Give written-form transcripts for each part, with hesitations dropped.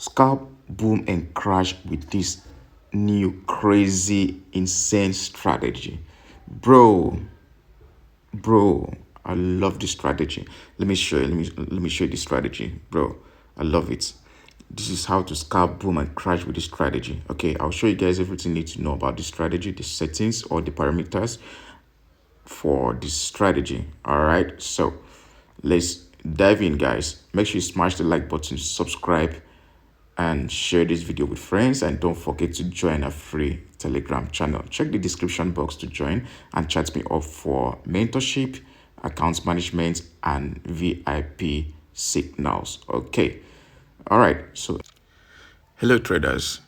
scalp, boom, and crash with this new crazy insane strategy. Bro, bro, I love this strategy. Let me show you. Let me show you the strategy, bro. I love it. This is how to scalp, boom, and crash with this strategy. Okay, I'll show you guys everything you need to know about this strategy, the settings or the parameters for this strategy. All right, so let's dive in, guys. Make sure you smash the like button, subscribe, and share this video with friends, and don't forget to join a free Telegram channel. Check the description box to join and chat me up for mentorship, accounts management, and VIP signals. Okay, all right, so hello traders.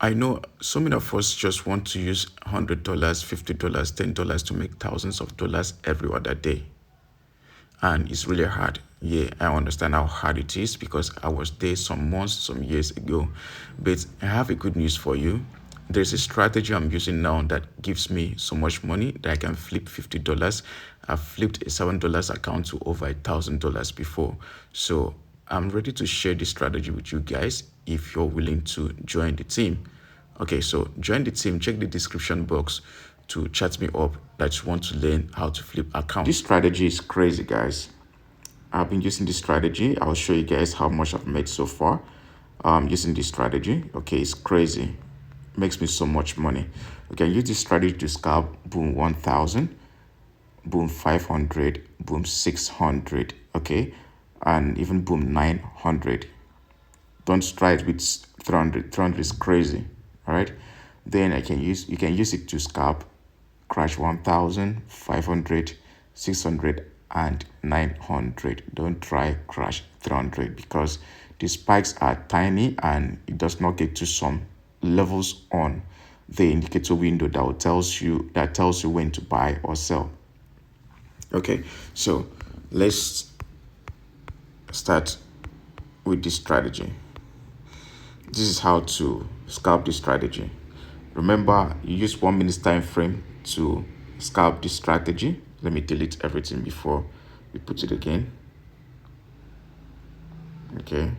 I know so many of us just want to use $100, $50, $10 to make thousands of dollars every other day. And it's really hard. Yeah, I understand how hard it is because I was there some months, some years ago. But I have a good news for you. There's a strategy I'm using now that gives me so much money that I can flip $50. I've flipped a $7 account to over $1,000 before. So I'm ready to share this strategy with you guys if you're willing to join the team. Okay, so join the team, check the description box to chat me up that you want to learn how to flip accounts. This strategy is crazy, guys. I've been using this strategy. I'll show you guys how much I've made so far using this strategy. Okay, it's crazy. Makes me so much money. We can use this strategy to scalp boom 1,000, boom 500, boom 600, okay, and even boom 900. Don't try it with 300. 300 is crazy. All right. Then you can use it to scalp crash 1,000, 500, 600, and 900. Don't try crash 300 because the spikes are tiny and it does not get to some levels on the indicator window that tells you when to buy or sell. Okay, so let's start with this strategy. This is how to scalp this strategy. Remember, you use 1 minute time frame to scalp this strategy. Let me delete everything before we put it again. Okay.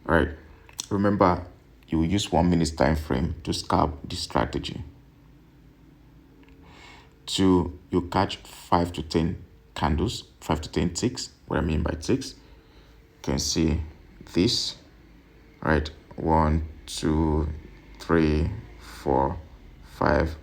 All right. Remember, you will use 1 minute time frame to scalp this strategy. 2, you catch 5 to 10 candles, 5 to 10 ticks. What I mean by ticks, you can see this. All right, 1, 2, 3, 4, 5,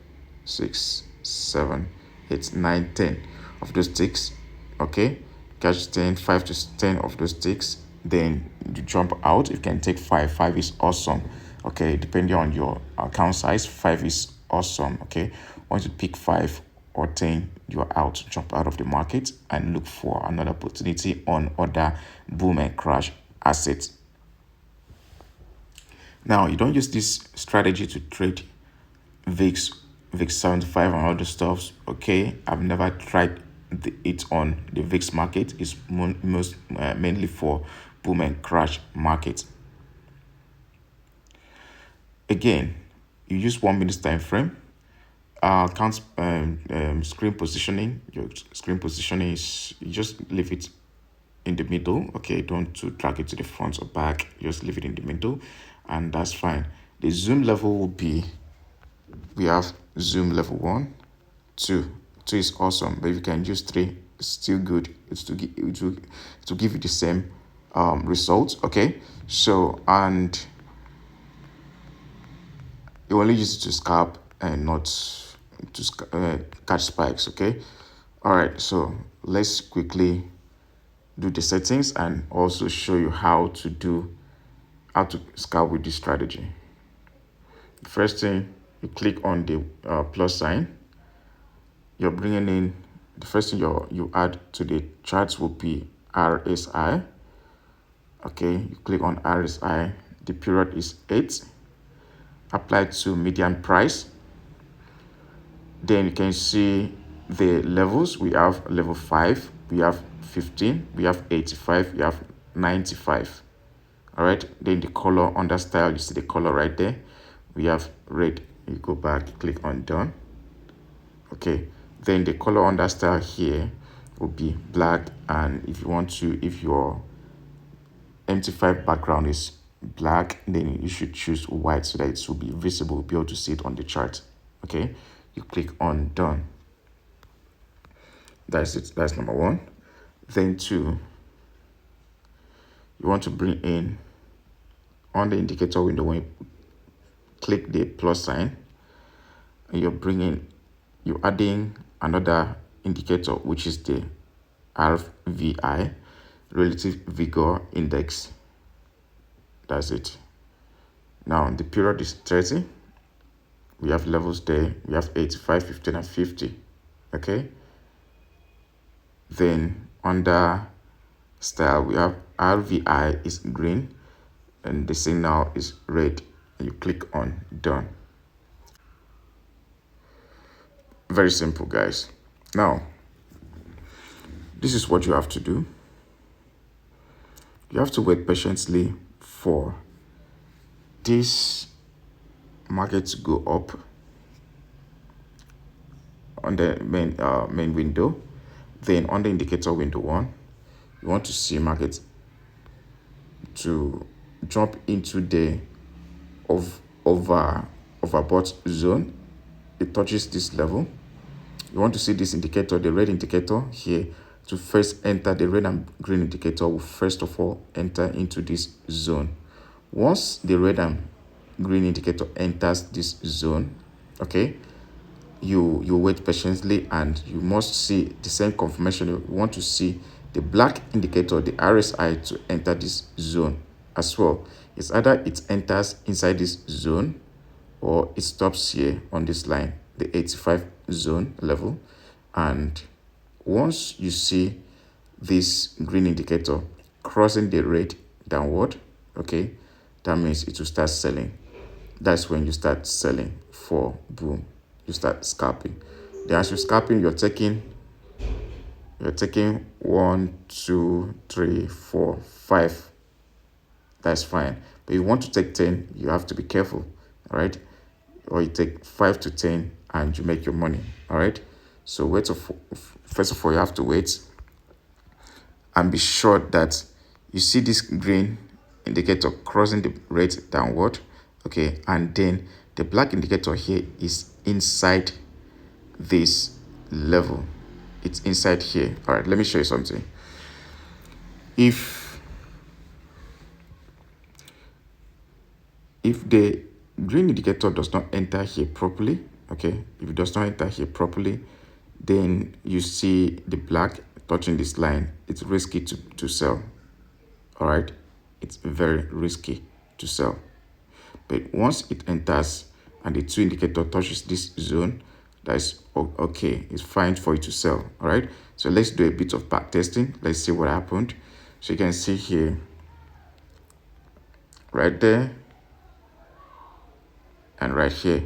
6, 7, 8, 9, 10 of those ticks. Okay, catch 5 to 10 of those ticks. Then you jump out. You can take 5. 5 is awesome. Okay, depending on your account size, 5 is awesome. Okay, once you pick 5 or 10, you're out. Jump out of the market and look for another opportunity on other boom and crash assets. Now, you don't use this strategy to trade VIX 75 and other stuffs. Okay, I've never tried it on the VIX market. It's mainly for boom and crash market. Again, you use 1 minute time frame. Screen positioning. Your screen positioning is you just leave it in the middle. Okay, don't to drag it to the front or back. Just leave it in the middle, and that's fine. The zoom level will be, we have zoom level 1, 2. 2 is awesome, but if you can use 3, it's still good. It's to give you the same results. Okay, so and you only use it to scalp and not to catch spikes. Okay, all right, so let's quickly do the settings and also show you how to scalp with this strategy. The first thing, you click on the plus sign. You're bringing in the first thing you add to the charts will be RSI. Okay, you click on RSI. The period is 8. Apply to median price. Then you can see the levels. We have level 5, we have 15, we have 85, we have 95. All right, then the color under style, you see the color right there. We have red. You go back, click on done. Okay, then the color under style here will be black, and if your MT5 background is black, then you should choose white so that it will be visible, be able to see it on the chart. Okay, you click on done. That's it. That's number one. Then two, you want to bring in on the indicator window. When you click the plus sign, and you're adding another indicator, which is the RVI, relative vigor index. That's it. Now the period is 30. We have levels there. We have 85, 15, and 50. Okay. Then under style, we have RVI is green and the signal is red. And you click on done. Very simple, guys. Now, this is what you have to do. You have to wait patiently for this market to go up on the main window. Then on the indicator window one, you want to see market to jump into the overbought zone. It touches this level. You want to see this indicator, the red indicator here, to first enter. The red and green indicator will first of all enter into this zone. Once the red and green indicator enters this zone, okay, you wait patiently, and you must see the same confirmation. You want to see the black indicator, the RSI, to enter this zone as well. It's either it enters inside this zone or it stops here on this line, the 85 zone level. And once you see this green indicator crossing the red downward, okay, that means it will start selling. That's when you start selling for boom. You start scalping. Then as you're scalping, you're taking 1, 2, 3, 4, 5. That's fine. But if you want to take 10, you have to be careful. All right. Or you take 5 to 10 and you make your money. All right. So first of all, you have to wait and be sure that you see this green indicator crossing the red downward. Okay. And then the black indicator here is inside this level. It's inside here. All right, let me show you something. If the green indicator does not enter here properly, okay, if it does not enter here properly, then you see the black touching this line. It's risky to sell. All right, it's very risky to sell. But once it enters and the 2 indicator touches this zone, that's okay. It's fine for you to sell. All right. So let's do a bit of back testing. Let's see what happened. So you can see here, right there, and right here.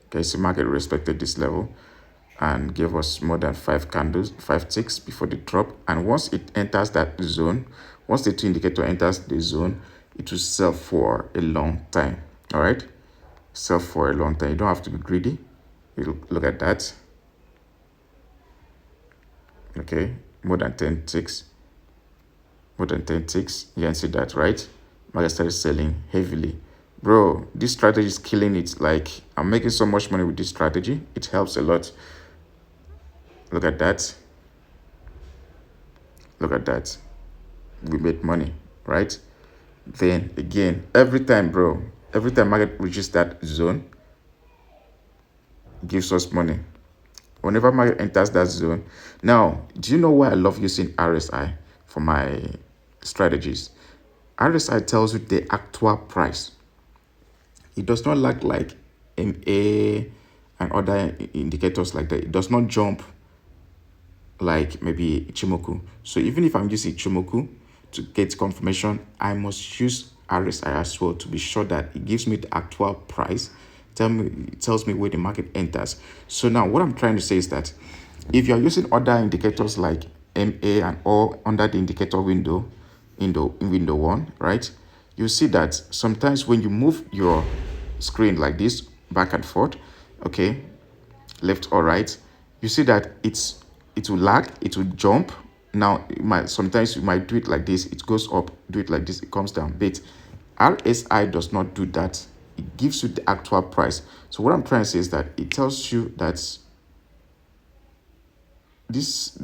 Okay, so market respected this level and gave us more than 5 candles, 5 ticks before the drop. And once it enters that zone, once the 2 indicator enters the zone, it will sell for a long time. All right. Sell for a long time. You don't have to be greedy. You look at that. Okay, more than 10 ticks. More than 10 ticks. You can see that, right? Market started selling heavily. Bro, this strategy is killing it. Like, I'm making so much money with this strategy. It helps a lot. Look at that. Look at that. We made money, right? Then again, every time market reaches that zone, gives us money. Whenever market enters that zone. Now, do you know why I love using RSI for my strategies? RSI tells you the actual price. It does not look like MA and other indicators like that. It does not jump like maybe Ichimoku. So even if I'm using Ichimoku to get confirmation, I must use RSI as well to be sure that it gives me the actual price. It tells me where the market enters. So now what I'm trying to say is that if you're using other indicators like MA and all under the indicator window in window 1, right, you see that sometimes when you move your screen like this back and forth, okay, left or right, you see that it's it will lag, it will jump. Now sometimes you might do it like this, it goes up, do it like this, it comes down. But RSI does not do that. It gives you the actual price. So what I'm trying to say is that it tells you that this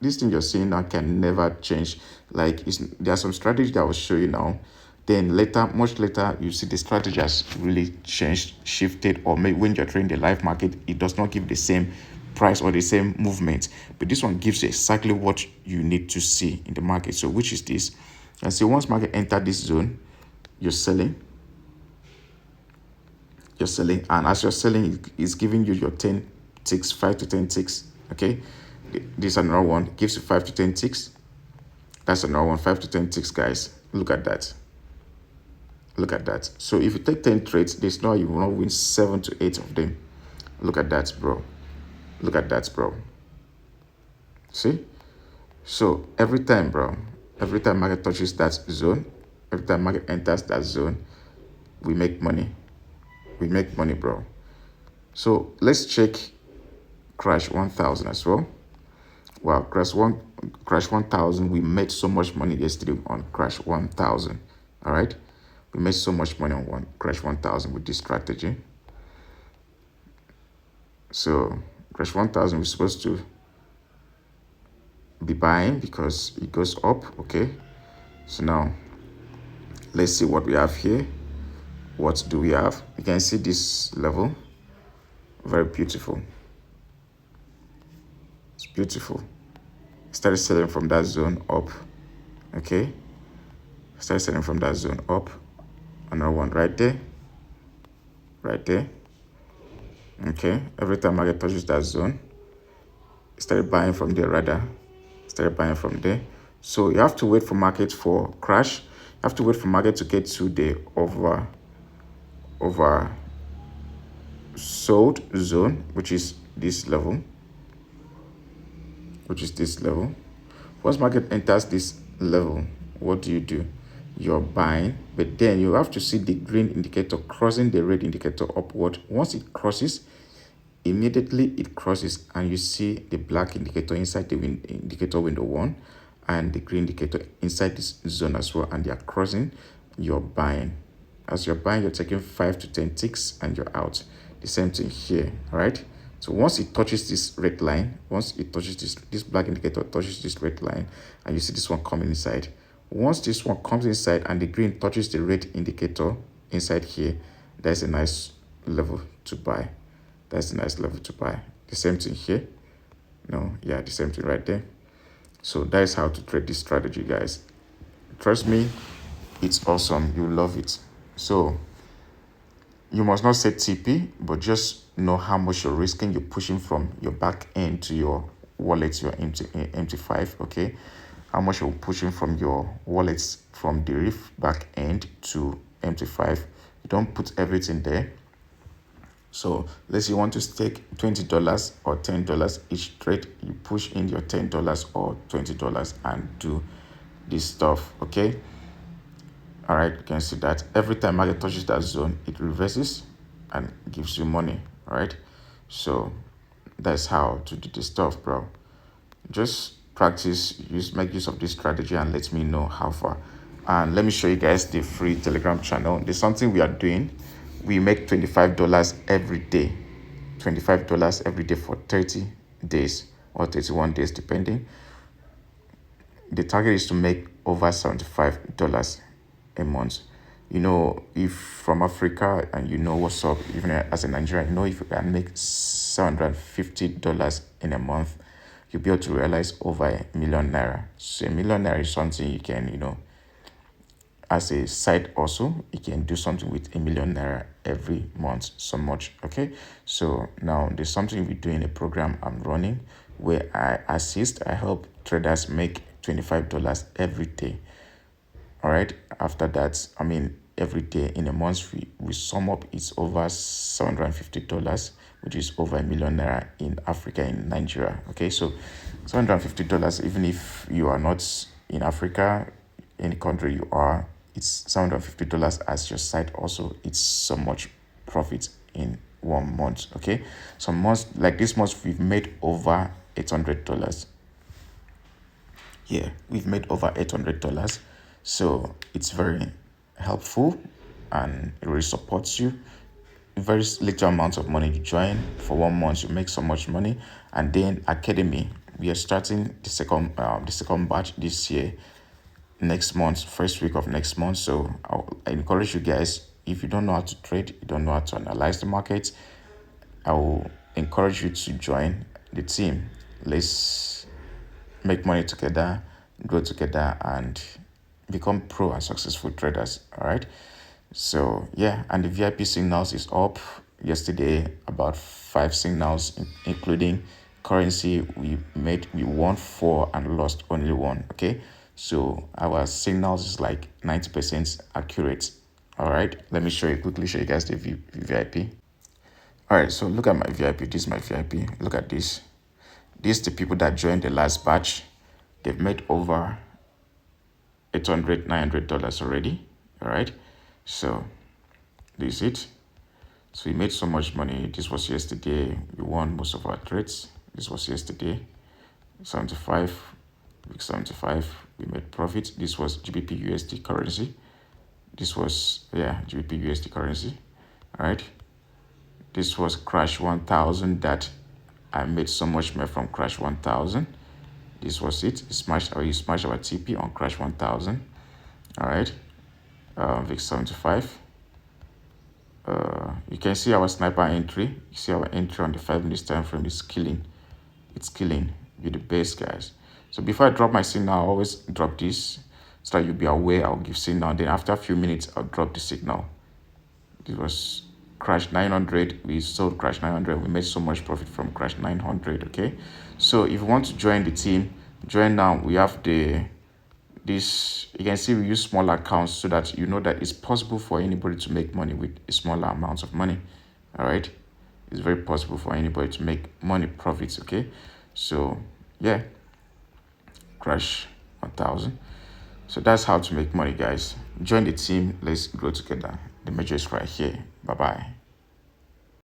thing you're seeing now can never change. Like there are some strategy that I will show you now. Then later, much later, you see the strategy has really changed, shifted, or maybe when you're trading the live market, it does not give the same price or the same movement. But this one gives you exactly what you need to see in the market. So which is this? And see, once market enter this zone, you're selling. You're selling, and as you're selling, it's giving you your 10 ticks, 5 to 10 ticks. Okay, this is another one, gives you 5 to 10 ticks. That's another one, 5 to 10 ticks, guys. Look at that. Look at that. So if you take 10 trades, there's no, you will not win 7 to 8 of them. Look at that, bro. Look at that, bro. See? So every time, bro, every time market touches that zone, every time market enters that zone, we make money. We make money, bro. So let's check crash 1000 as well. Wow, crash 1000. We made so much money yesterday on crash 1000. All right, we made so much money on crash 1000 with this strategy. So crash 1000, we're supposed to be buying because it goes up. Okay, so now let's see what we have here. What do we have? You can see this level, very beautiful. It's beautiful. Started selling from that zone up. Okay, started selling from that zone up. Another one right there, right there. Okay, every time market touches that zone, started buying from there, rather started buying from there. So you have to wait for market for crash. You have to wait for market to get to the over sold zone, which is this level, Once market enters this level, what do? You're buying, but then you have to see the green indicator crossing the red indicator upward. Once it crosses, immediately it crosses, and you see the black indicator inside the indicator window 1 and the green indicator inside this zone as well, and they are crossing. You're buying. As you're buying, you're taking 5 to 10 ticks and you're out. The same thing here. All right, so once it touches this red line, once it touches this black indicator touches this red line, and you see this one coming inside. Once this one comes inside and the green touches the red indicator inside here, that's a nice level to buy. That's a nice level to buy. The same thing here. No, yeah, the same thing right there. So that is how to trade this strategy, guys. Trust me, it's awesome. You love it. So you must not set TP, but just know how much you're risking. You're pushing from your back end to your wallet, your MT5, okay? How much you're pushing from your wallets from Deriv back end to MT5. You don't put everything there. So let's say you want to stake $20 or $10 each trade, you push in your $10 or $20 and do this stuff, okay? All right, you can see that every time market touches that zone, it reverses and gives you money. All right, so that's how to do this stuff, bro. Just practice, make use of this strategy, and let me know how far. And let me show you guys the free Telegram channel. There's something we are doing. We make $25 every day. $25 every day for 30 days or 31 days, depending. The target is to make over $75 a month. You know, if from Africa and you know what's up, even as a Nigerian, you know, if you can make $750 in a month, you'll be able to realize over ₦1,000,000. So ₦1,000,000 is something you can, you know, as a side also, you can do something with ₦1,000,000 every month, so much. Okay, so now there's something we do in a program I'm running where I help traders make $25 every day. All right, after that, I mean, every day in a month, we sum up, it's over $750, which is over ₦1,000,000 in Africa, in Nigeria. Okay, so $750, even if you are not in Africa, any country you are, it's $750 as your side also. It's so much profit in 1 month. Okay, some months like this month we've made over $800. Yeah, we've made over $800. So it's very helpful and it really supports you. Very little amount of money you join. For 1 month you make so much money. And then academy, we are starting the second batch this year, next month, first week of next month. So I encourage you guys, if you don't know how to trade, you don't know how to analyze the market, I will encourage you to join the team. Let's make money together, grow together, and become pro and successful traders. All right. So yeah, and the VIP signals is up yesterday, about 5 signals, including currency. We won 4 and lost only 1. Okay, so our signals is like 90% accurate. All right, let me quickly show you guys the VIP. All right, so look at my VIP. This is my VIP. Look at this. These the people that joined the last batch. They've made over $900 already. All right, so this is it. So we made so much money. This was yesterday. We won most of our trades. This was yesterday. 75, week 75. We made profit. This was GBP USD currency. This was GBP USD currency. All right. This was crash 1000 that I made so much money from crash 1000. This was it. We smashed our TP on crash 1000. All right. VIX 75. You can see our sniper entry. You see our entry on the 5 minutes time frame is killing. It's killing. You're the best, guys. So before I drop my signal, I always drop this so that you'll be aware. I'll give signal. Then after a few minutes, I'll drop the signal. This was crash 900. We sold crash 900. We made so much profit from crash 900. Okay. So if you want to join the team, join now. We have this, you can see we use small accounts so that you know that it's possible for anybody to make money with smaller amounts of money. All right, it's very possible for anybody to make money profits. Okay, so yeah, crash 1000. So that's how to make money, guys. Join the team. Let's grow together. The major is right here. Bye bye.